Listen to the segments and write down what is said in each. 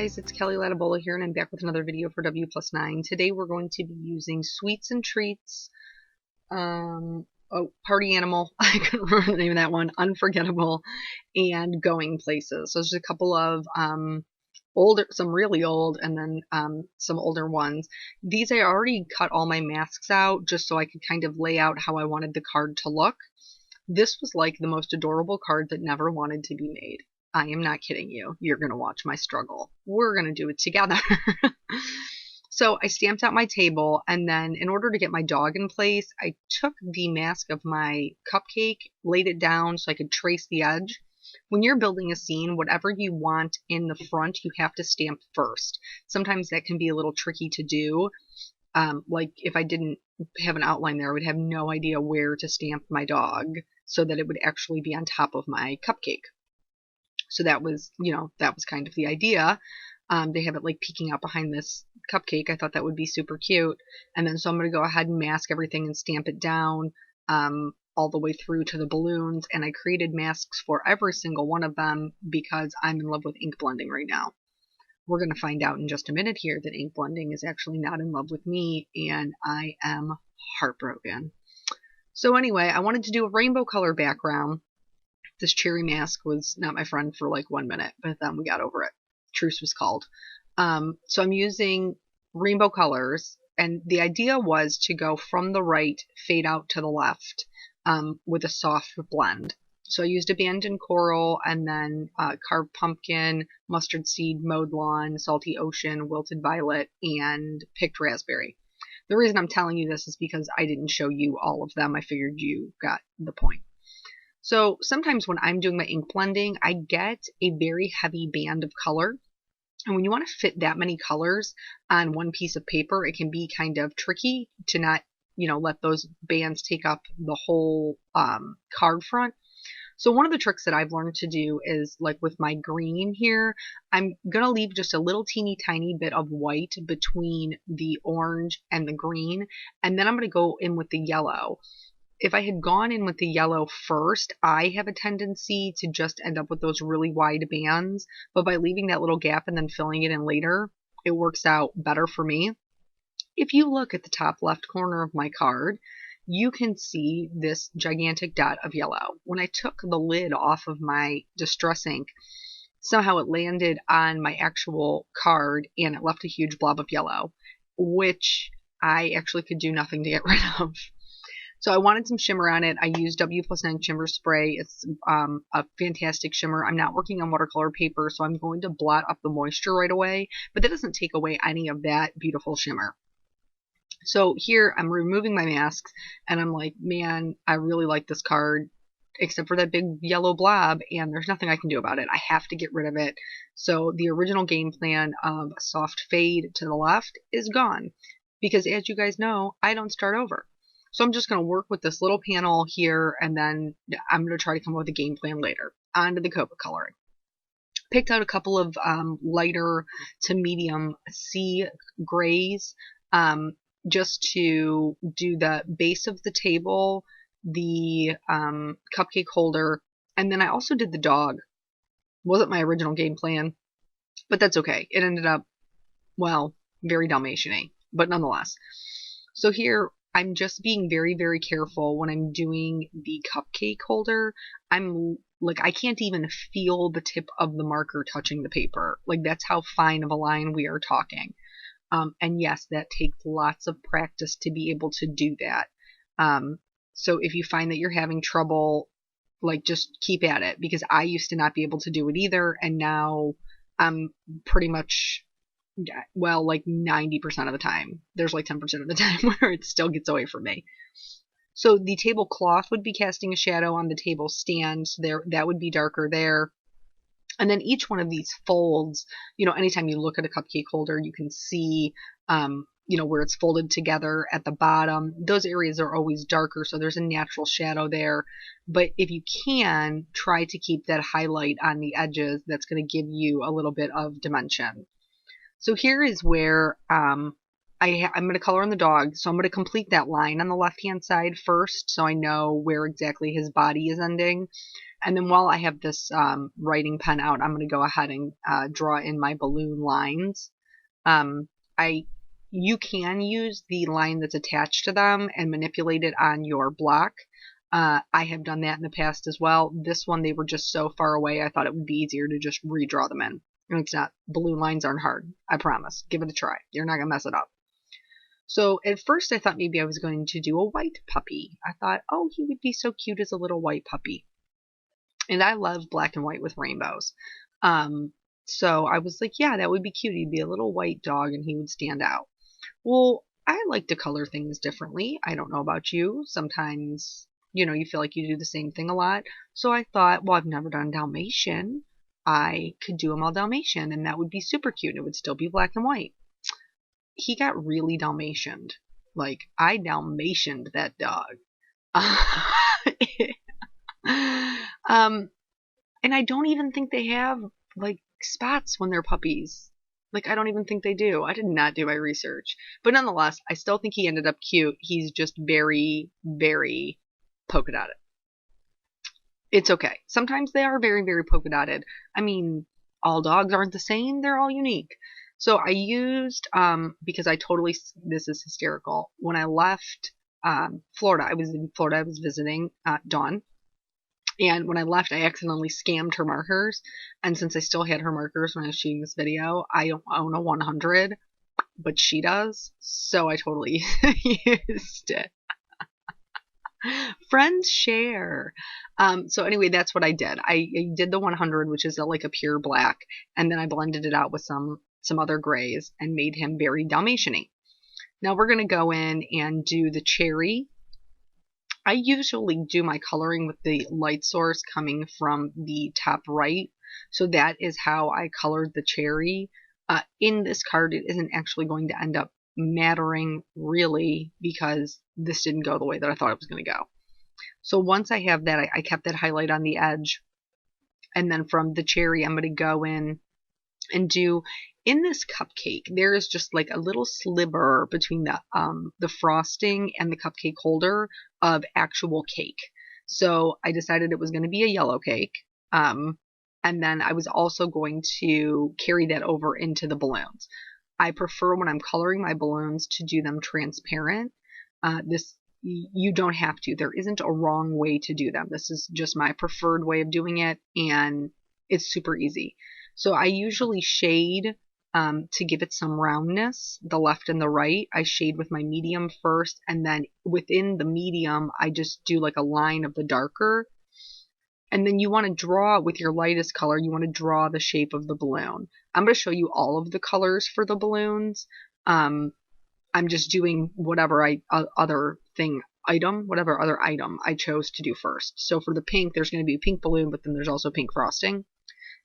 guys, it's Kelly Latabola here, and I'm back with another video for W+9. Today we're going to be using Sweets and Treats, Party Animal, I couldn't remember the name of that one, Unforgettable, and Going Places. So there's a couple of older, some really old, and then some older ones. These I already cut all my masks out just so I could kind of lay out how I wanted the card to look. This was like the most adorable card that never wanted to be made. I am not kidding you. You're going to watch my struggle. We're going to do it together. So I stamped out my table, and then in order to get my dog in place, I took the mask of my cupcake, laid it down so I could trace the edge. When you're building a scene, whatever you want in the front, you have to stamp first. Sometimes that can be a little tricky to do. Like if I didn't have an outline there, I would have no idea where to stamp my dog so that it would actually be on top of my cupcake. So that was, that was kind of the idea. They have it like peeking out behind this cupcake. I thought that would be super cute. And then so I'm going to go ahead and mask everything and stamp it down all the way through to the balloons. And I created masks for every single one of them because I'm in love with ink blending right now. We're going to find out in just a minute here that ink blending is actually not in love with me, and I am heartbroken. So anyway, I wanted to do a rainbow color background. This cherry mask was not my friend for like 1 minute, but then we got over it. Truce was called. So I'm using rainbow colors, and the idea was to go from the right, fade out to the left with a soft blend. So I used Abandoned Coral, and then Carved Pumpkin, Mustard Seed, Mowed Lawn, Salty Ocean, Wilted Violet, and Picked Raspberry. The reason I'm telling you this is because I didn't show you all of them. I figured you got the point. So sometimes when I'm doing my ink blending, I get a very heavy band of color. And when you want to fit that many colors on one piece of paper, it can be kind of tricky to not, let those bands take up the whole card front. So one of the tricks that I've learned to do is, like with my green here, I'm going to leave just a little teeny tiny bit of white between the orange and the green, and then I'm going to go in with the yellow. If I had gone in with the yellow first, I have a tendency to just end up with those really wide bands, but by leaving that little gap and then filling it in later, it works out better for me. If you look at the top left corner of my card, you can see this gigantic dot of yellow. When I took the lid off of my Distress ink, somehow it landed on my actual card and it left a huge blob of yellow, which I actually could do nothing to get rid of. So I wanted some shimmer on it. I used W+9 shimmer spray. It's a fantastic shimmer. I'm not working on watercolor paper, so I'm going to blot up the moisture right away, but that doesn't take away any of that beautiful shimmer. So here I'm removing my masks, and I'm like, man, I really like this card, except for that big yellow blob, and there's nothing I can do about it. I have to get rid of it. So the original game plan of soft fade to the left is gone, because as you guys know, I don't start over. So I'm just going to work with this little panel here, and then I'm going to try to come up with a game plan later. On to the Copa coloring. Picked out a couple of lighter to medium sea grays, just to do the base of the table, the cupcake holder, and then I also did the dog. Wasn't my original game plan, but that's okay. It ended up, well, very Dalmatian-y, but nonetheless. So here, I'm just being very, very careful when I'm doing the cupcake holder. I'm like, I can't even feel the tip of the marker touching the paper. Like, that's how fine of a line we are talking. And yes, that takes lots of practice to be able to do that. So if you find that you're having trouble, like, just keep at it, because I used to not be able to do it either, and now I'm pretty much, well, like 90% of the time. There's like 10% of the time where it still gets away from me. So the tablecloth would be casting a shadow on the table stand, so there, that would be darker there. And then each one of these folds, anytime you look at a cupcake holder, you can see, where it's folded together at the bottom. Those areas are always darker, so there's a natural shadow there. But if you can, try to keep that highlight on the edges. That's going to give you a little bit of dimension. So here is where I'm going to color in the dog, so I'm going to complete that line on the left-hand side first, so I know where exactly his body is ending. And then while I have this writing pen out, I'm going to go ahead and draw in my balloon lines. Um, you can use the line that's attached to them and manipulate it on your block. I have done that in the past as well. This one, they were just so far away, I thought it would be easier to just redraw them in. And it's not. Balloon lines aren't hard. I promise. Give it a try. You're not going to mess it up. So at first I thought maybe I was going to do a white puppy. I thought, oh, he would be so cute as a little white puppy. And I love black and white with rainbows. So I was like, yeah, that would be cute. He'd be a little white dog and he would stand out. Well, I like to color things differently. I don't know about you. Sometimes, you feel like you do the same thing a lot. So I thought, well, I've never done Dalmatian. I could do him all Dalmatian and that would be super cute. It would still be black and white. He got really Dalmatianed. Like, I Dalmatianed that dog. And I don't even think they have, like, spots when they're puppies. Like, I don't even think they do. I did not do my research. But nonetheless, I still think he ended up cute. He's just very, very polka dotted. It's okay. Sometimes they are very, very polka dotted. I mean, all dogs aren't the same. They're all unique. So I used, because this is hysterical. When I left Florida, I was in Florida, I was visiting Dawn. And when I left, I accidentally scammed her markers. And since I still had her markers when I was shooting this video, I don't own a 100, but she does. So I totally used it. Friends share. So anyway, that's what I did. I did the 100, which is like a pure black. And then I blended it out with some other grays and made him very Dalmatian-y. Now we're going to go in and do the cherry. I usually do my coloring with the light source coming from the top right. So that is how I colored the cherry. In this card, it isn't actually going to end up mattering really because this didn't go the way that I thought it was going to go. So once I have that, I kept that highlight on the edge. And then from the cherry, I'm going to go in and do, in this cupcake, there is just like a little sliver between the frosting and the cupcake holder of actual cake. So I decided it was going to be a yellow cake. And then I was also going to carry that over into the balloons. I prefer when I'm coloring my balloons to do them transparent. You don't have to. There isn't a wrong way to do them. This is just my preferred way of doing it, and it's super easy. So I usually shade to give it some roundness, the left and the right. I shade with my medium first, and then within the medium, I just do like a line of the darker. And then you want to draw with your lightest color, you want to draw the shape of the balloon. I'm going to show you all of the colors for the balloons. I'm just doing whatever other item I chose to do first. So for the pink, there's going to be a pink balloon, but then there's also pink frosting.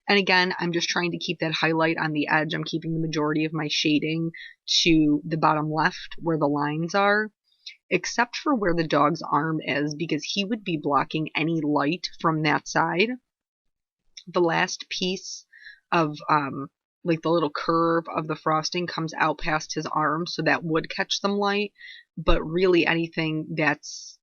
And again, I'm just trying to keep that highlight on the edge. I'm keeping the majority of my shading to the bottom left where the lines are, except for where the dog's arm is, because he would be blocking any light from that side. The last piece of like the little curve of the frosting comes out past his arm, so that would catch some light, but really anything that's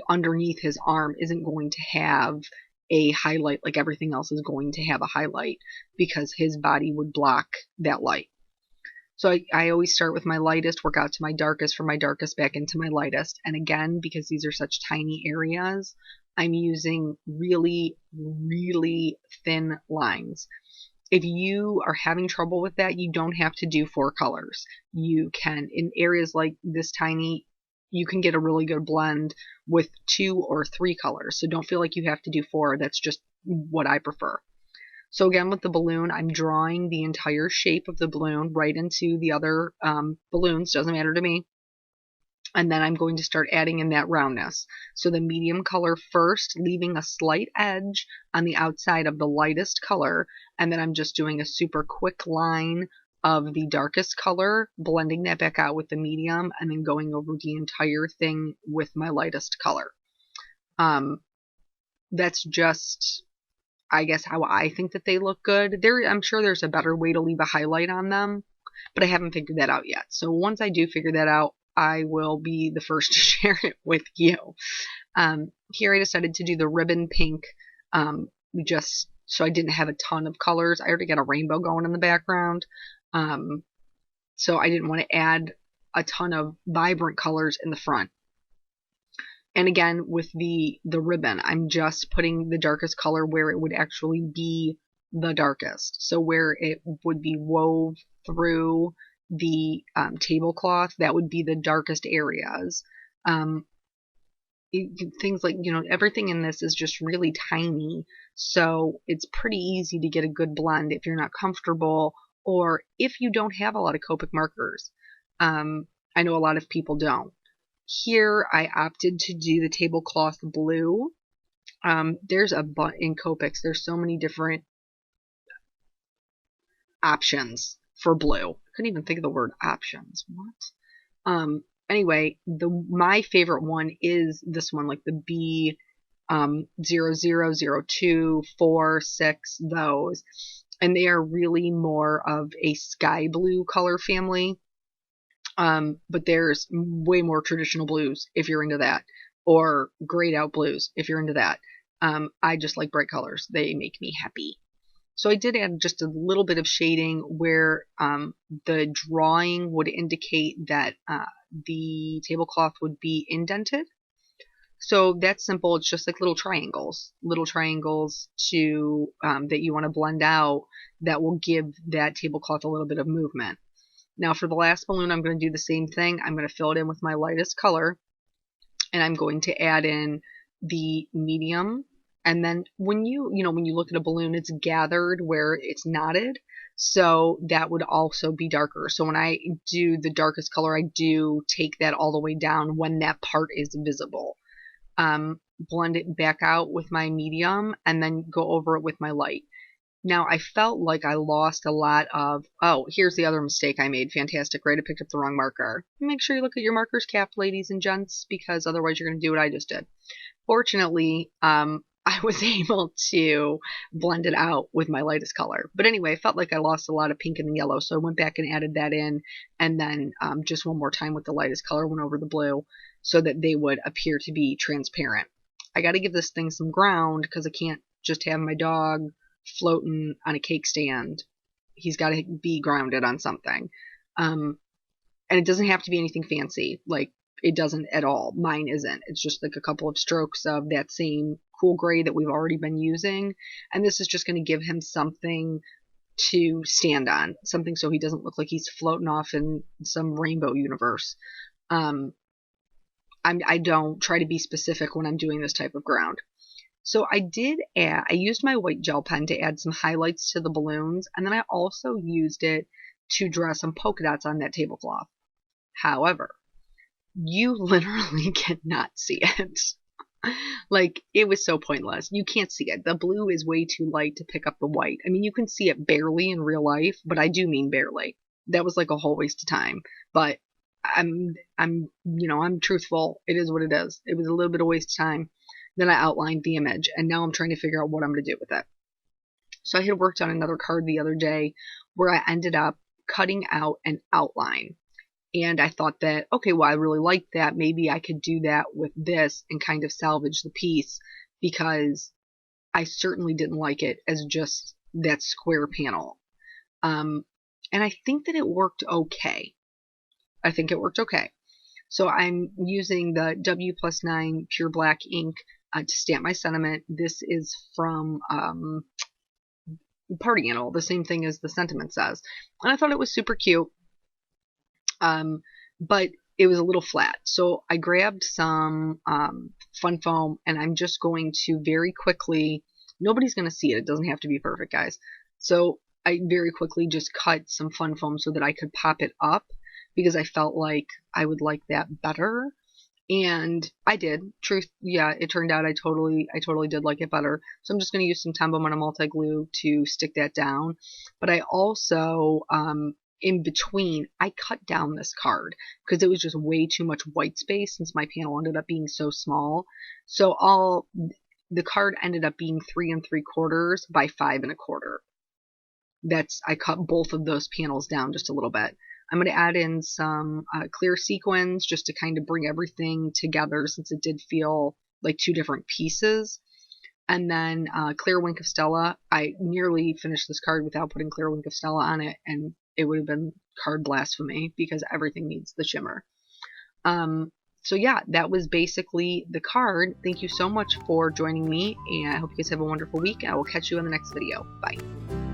underneath his arm isn't going to have a highlight like everything else is going to have a highlight because his body would block that light. So I always start with my lightest, work out to my darkest, from my darkest back into my lightest. And again, because these are such tiny areas, I'm using really, really thin lines. If you are having trouble with that, you don't have to do 4 colors. You can, in areas like this tiny, you can get a really good blend with 2 or 3 colors. So don't feel like you have to do 4. That's just what I prefer. So again, with the balloon, I'm drawing the entire shape of the balloon right into the other balloons. Doesn't matter to me. And then I'm going to start adding in that roundness. So the medium color first, leaving a slight edge on the outside of the lightest color. And then I'm just doing a super quick line of the darkest color, blending that back out with the medium, and then going over the entire thing with my lightest color. That's just, I guess, how I think that they look good. I'm sure there's a better way to leave a highlight on them. but I haven't figured that out yet. So once I do figure that out, I will be the first to share it with you. Here I decided to do the ribbon pink, just so I didn't have a ton of colors. I already got a rainbow going in the background, so I didn't want to add a ton of vibrant colors in the front. And again, with the ribbon, I'm just putting the darkest color where it would actually be the darkest. So where it would be wove through the tablecloth, that would be the darkest areas. Things like, everything in this is just really tiny. So it's pretty easy to get a good blend if you're not comfortable or if you don't have a lot of Copic markers. I know a lot of people don't. Here I opted to do the tablecloth blue. There's in Copics, there's so many different options for blue. I couldn't even think of the word options. What? Anyway, my favorite one is this one, like the B 0002, 4, 6, those. And they are really more of a sky blue color family. But there's way more traditional blues if you're into that, or grayed out blues if you're into that. I just like bright colors. They make me happy. So I did add just a little bit of shading where the drawing would indicate that the tablecloth would be indented. So that's simple. It's just like little triangles to that you want to blend out that will give that tablecloth a little bit of movement. Now for the last balloon, I'm going to do the same thing. I'm going to fill it in with my lightest color, and I'm going to add in the medium. And then when you look at a balloon, it's gathered where it's knotted. So that would also be darker. So when I do the darkest color, I do take that all the way down when that part is visible. Blend it back out with my medium and then go over it with my light. Now, I felt like I lost a lot of, here's the other mistake I made. Fantastic, right? I picked up the wrong marker. Make sure you look at your markers capped, ladies and gents, because otherwise you're going to do what I just did. Fortunately, I was able to blend it out with my lightest color. But anyway, I felt like I lost a lot of pink and yellow, so I went back and added that in, and then just one more time with the lightest color, went over the blue, so that they would appear to be transparent. I got to give this thing some ground, because I can't just have my dog floating on a cake stand. He's got to be grounded on something. And it doesn't have to be anything fancy. Like, it doesn't at all. Mine isn't. It's just like a couple of strokes of that same cool gray that we've already been using. And this is just going to give him something to stand on. Something so he doesn't look like he's floating off in some rainbow universe. I don't try to be specific when I'm doing this type of ground. So I used my white gel pen to add some highlights to the balloons, and then I also used it to draw some polka dots on that tablecloth. However, you literally cannot see it. Like, it was so pointless. You can't see it. The blue is way too light to pick up the white. I mean, you can see it barely in real life, but I do mean barely. That was like a whole waste of time. But I'm truthful. It is what it is. It was a little bit of waste of time. Then I outlined the image, and now I'm trying to figure out what I'm going to do with it. So I had worked on another card the other day where I ended up cutting out an outline. And I thought that, okay, well, I really like that. Maybe I could do that with this and kind of salvage the piece, because I certainly didn't like it as just that square panel. And I think that it worked okay. So I'm using the W+9 Pure Black ink to stamp my sentiment. This is from Party Animal, the same thing as the sentiment says. And I thought it was super cute. But it was a little flat. So I grabbed some fun foam, and I'm just going to very quickly, nobody's going to see it. It doesn't have to be perfect, guys. So I very quickly just cut some fun foam so that I could pop it up, because I felt like I would like that better. And I did. It turned out I totally did like it better. So I'm just going to use some Tombow Mono multi-glue to stick that down. But I also, in between, I cut down this card because it was just way too much white space since my panel ended up being so small. So the card ended up being 3 3/4 by 5 1/4. I cut both of those panels down just a little bit. I'm going to add in some clear sequins just to kind of bring everything together, since it did feel like two different pieces. And then Clear Wink of Stella. I nearly finished this card without putting Clear Wink of Stella on it, and it would have been card blasphemy because everything needs the shimmer. So yeah, that was basically the card. Thank you so much for joining me, and I hope you guys have a wonderful week. I will catch you in the next video. Bye.